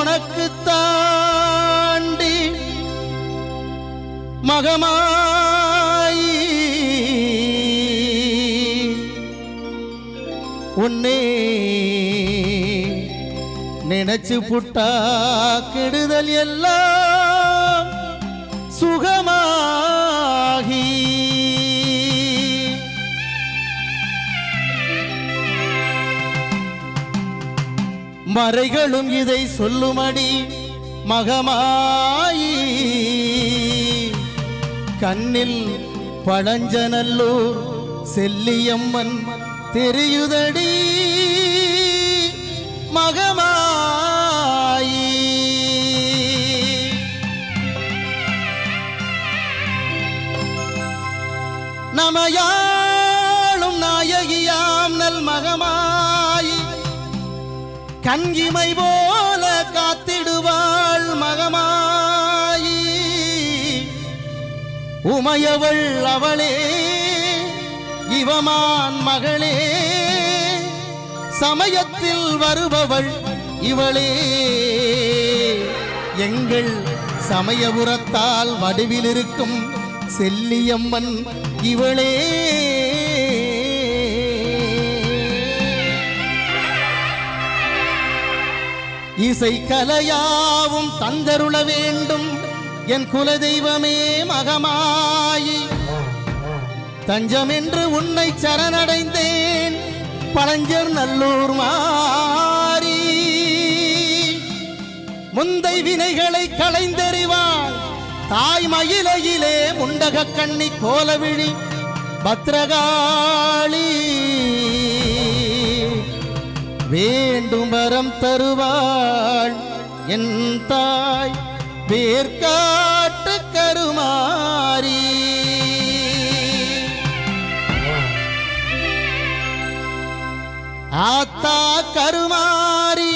உனக்கு தாண்டி மகமாயி உன்னே நினைச்சு புட்டா கெடுதல் எல்லாம் சுகமாகி மறைகளும் இதை சொல்லுமடி மகமாயி கண்ணில் பழஞ்சநல்லூர் செல்லியம்மன் தெரியுதடி மகமாயி நமையாளும் நாயகியாம் நல் மகமாயி கண்கிமை போல காத்திடுவாள் மகமாயி உமையவள் அவளே இவமான் மகளே சமயத்தில் வருபவள் இவளே எங்கள் சமயபுரத்தால் வடிவில் இருக்கும் செல்லியம்மன் இவளே இசை கலையாவும் தந்தருள வேண்டும் என் குலதெய்வமே மகமாயி தஞ்சம் என்று உன்னை சரணடைந்தேன் பழஞ்சர் நல்லூர் மாறி முந்தை வினைகளை களைந்தறிவாள் தாய் மயிலையிலே முண்டக கண்ணி கோலவிழி பத்ரகாளி வேண்டும் வரம் தருவாள் என் தாய் வேர்காட்டு கருமாரி ஆத்தா கருமாரி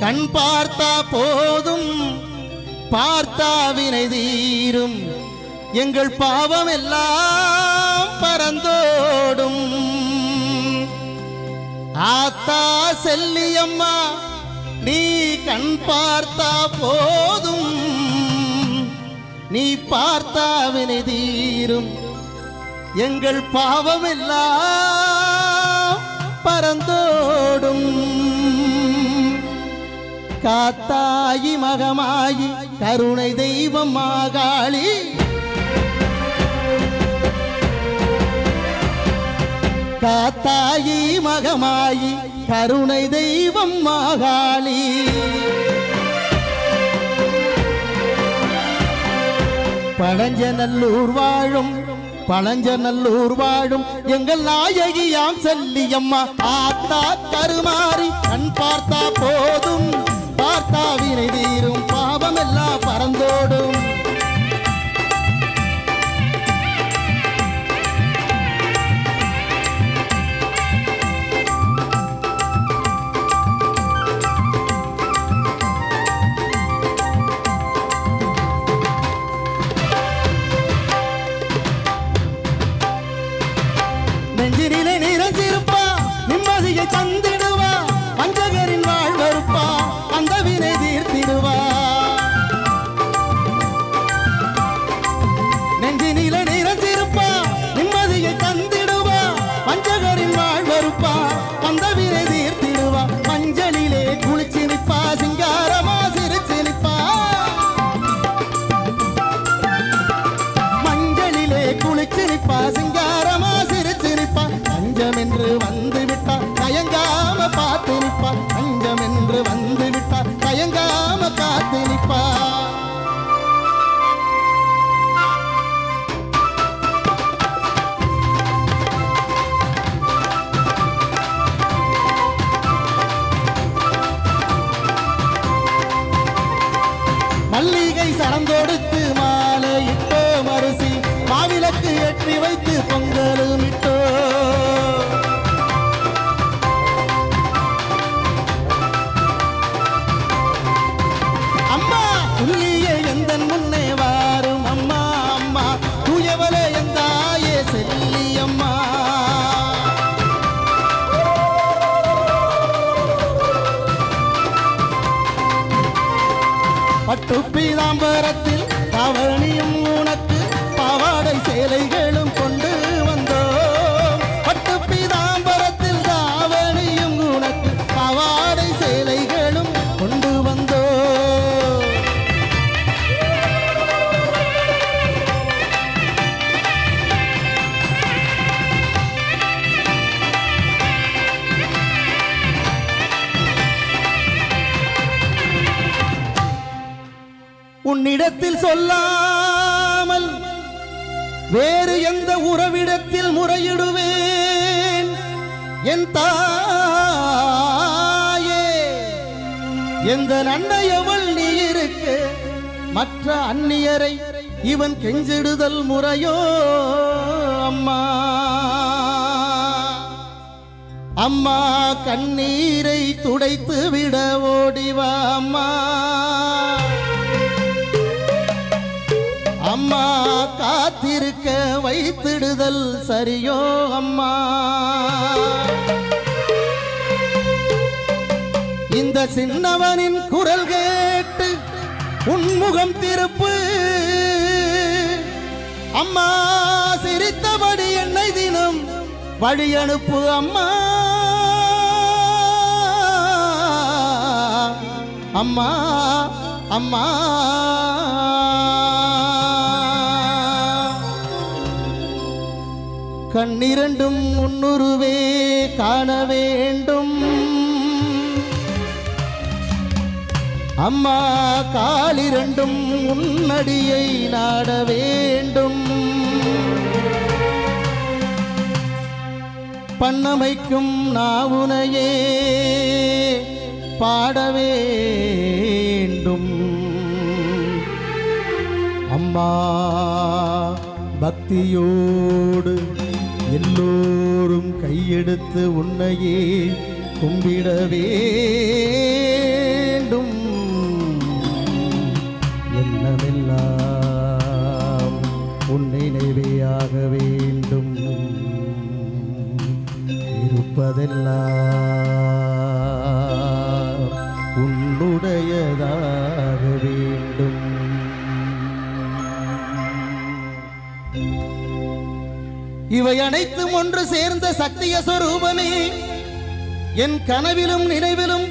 கண் பார்த்தா போதும் பார்த்தா வினை தீரும் எங்கள் பாவம் எல்லாம் பறந்தோடும் ஆத்தா செல்லியம்மா நீ கண் பார்த்தா போதும் நீ பார்த்தா வினை தீரும் எங்கள் பாவம் எல்லாம் பறந்தோடும் காத்தாயி மகமாயி கருணை தெய்வம் மாகாளி காத்தாயி மகமாயி கருணை தெய்வம் மாகாளி பழஞ்சநல்லூர் வாழும் எங்கள் நாயகியாம் செல்லியம்மா ஆத்தா கருமாறி கண் பார்த்தா போதும் பார்த்தா வினை தீரும் பாவம் எல்லாம் பறந்தோடும் நெஞ்சினிலே நிறைஞ்சிருப்பா நிம்மதியை தந்திடுவா வஞ்சகரின் வாழ்வருப்பா அந்த வினை தீர்த்திடுவா நெஞ்சினிலே நிறைஞ்சிருப்பா நிம்மதியை தந்திடுவா வஞ்சகரின் வாழ்வருப்பா அந்த வினை தீர்த்திடுவா மஞ்சளிலே குளிச்சு நிப்பா சிங்காரமா சிரிச்சு நிப்பா மஞ்சளிலே குளிச்சு நிப்பா சிங்காரமா அஞ்சம் என்று வந்து விட்டார் தயங்காம காத்து நிற்பார் அஞ்சம் என்று வந்து விட்டார் தயங்காம காத்து நிற்பார் மல்லிகை சரந்தொடுத்து மாலையிட்டோ மருசி மாவிளக்கு ஏற்றி வைத்து பொங்கலும் இட்டோ அம்மா துல்லியே எந்தன் முன்னே வாரும் அம்மா அம்மா தூயவளே எந்தாயே செல்லியம்மா பீதாம்பரத்தில் தாவணியும் உனக்கு பாவாடை சேலைகளும் கொண்டு வந்தோம். பட்டு பீதாம்பரத்தில் தாவணியும் உனக்கு பாவாடை சேலைகளும் கொண்டு வந்தோம். உன்னிடத்தில் சொல்லாமல் வேறு எந்த உறவிடத்தில் முறையிடுவேன் என் தாயே. எந்த அன்னையவள் நீ இருக்க மற்ற அந்நியரை இவன் கெஞ்சிடுதல் முறையோ அம்மா. அம்மா கண்ணீரை துடைத்து விட ஓடிவா அம்மா. அம்மா காத்திருக்க வைத்திடுதல் சரியோ அம்மா. இந்த சின்னவனின் குரல் கேட்டு உன்முகம் திருப்பு அம்மா. சிரித்தபடி என்னை தினம் வழி அனுப்பு அம்மா. அம்மா அம்மா கண்ணிரண்டும் முன்னுருவே காண வேண்டும் அம்மா. காலிரண்டும் உன்னடியை நாட வேண்டும். பண்ணமைக்கும் நாவுனையே பாட வேண்டும் அம்மா. பக்தியோடு எல்லோரும் கையெடுத்து உன்னையே கும்பிட வேண்டும். எண்ணமெல்லாம் உன் நினைவேயாக வேண்டும். இருப்பதெல்லாம் உன்னுடையதாக வேண்டும். இவை அனைத்தும் ஒன்று சேர்ந்த சத்திய சொரூபமே. என் கனவிலும் நினைவிலும்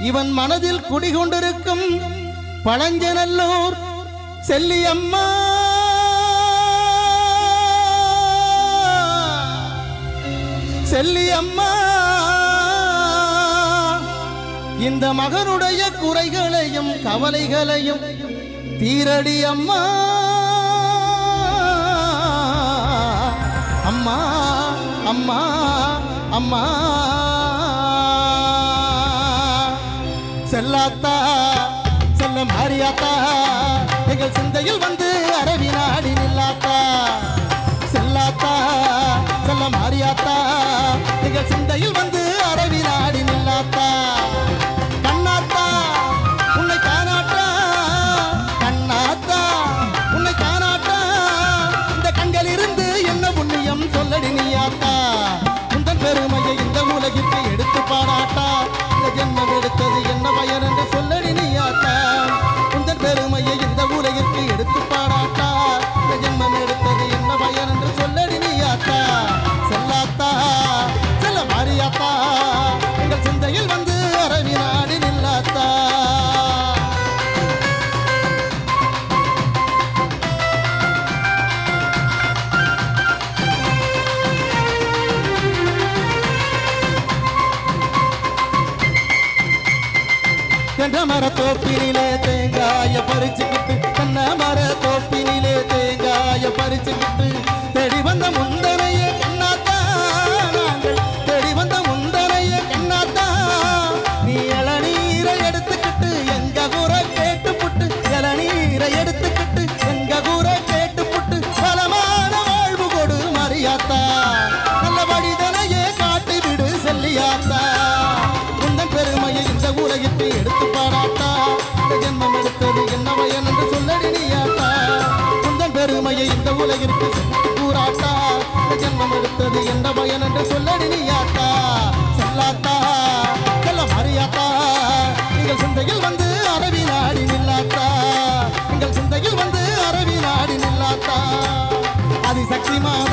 இவன் மனதில் குடிகொண்டிருக்கும் பழஞ்சநல்லூர் செல்லியம்மா. செல்லியம்மா இந்த மகனுடைய குறைகளையும் கவலைகளையும் தீரடி அம்மா. அம்மா அம்மா அம்மா செல்லாத்தா செல்ல மாரியாத்தா எங்கள் சிந்தையில் வந்து அரவி நாடி நில்லாத்தா. செல்லாத்தா செல்ல மாரியாத்தா எங்கள் சிந்தையில் வந்து அரவி நாடி நில்லாத்தா. கண்ணாத்தா உன்னை காணாட்டா கண்ணாத்தா உன்னை காணாட்டா. இந்த கண்கள் இருந்து என்ன புண்ணியம் சொல்லடி நீயாத்தா. உந்தன் பெருமையை இந்த உலகிற்கு எடுத்து பாராட்டா. இந்த ஜென்மம் எடுத்தது என்ன பயன் என்று சொல்லடி நீயாத்தா. உந்தன் பெருமையை இந்த உலகிற்கு எடுத்து பாராட்டா. இந்த ஜென்மம் எடுத்தது என்ன பயன் என்று சொல்லடி நீயாத்தா. செல்லாத்தா செல்ல மாரியாத்தா எங்கள் சிந்தையில் வந்து அரவி நாடி நில்லாத்தா. தென்னை மர தோப்பினிலே தேங்காய பறிச்சுக்கிட்டு தென்னை மர தோப்பினிலே தேங்காய பறிச்சுக்கிட்டு தேடி வந்த முந்தனைய கண்ணாத்தா. நாங்கள் தேடி வந்த முந்தனைய கண்ணாத்தா. நீ இளநீரை எடுத்துக்கிட்டு எங்க கூரை கேட்டு புட்டு இளநீரை எடுத்துக்கிட்டு எங்க கூரை கேட்டு புட்டு பலமான வாழ்வு கொடு மரியாத்தா. நல்ல வழிதனையே காட்டி விடு செல்லியாத்தா. உந்தன் பெருமையை இந்த உலகிற்கு எடுத்து பாராட்டா. இந்த ஜென்மம் எடுத்தது என்ன பயன் என்று சொல்லடி நீயாத்தா. உந்தன் பெருமையை இந்த உலகிற்கு கூறாட்டா. இந்த ஜென்மம் எடுத்தது என்ன பயன் என்று சொல்லடி நீயாத்தா. செல்லாத்தா செல்ல மாரியாத்தா எங்கள் சிந்தையில் வந்து அரவி நாடி நில்லாத்தா. மாதம்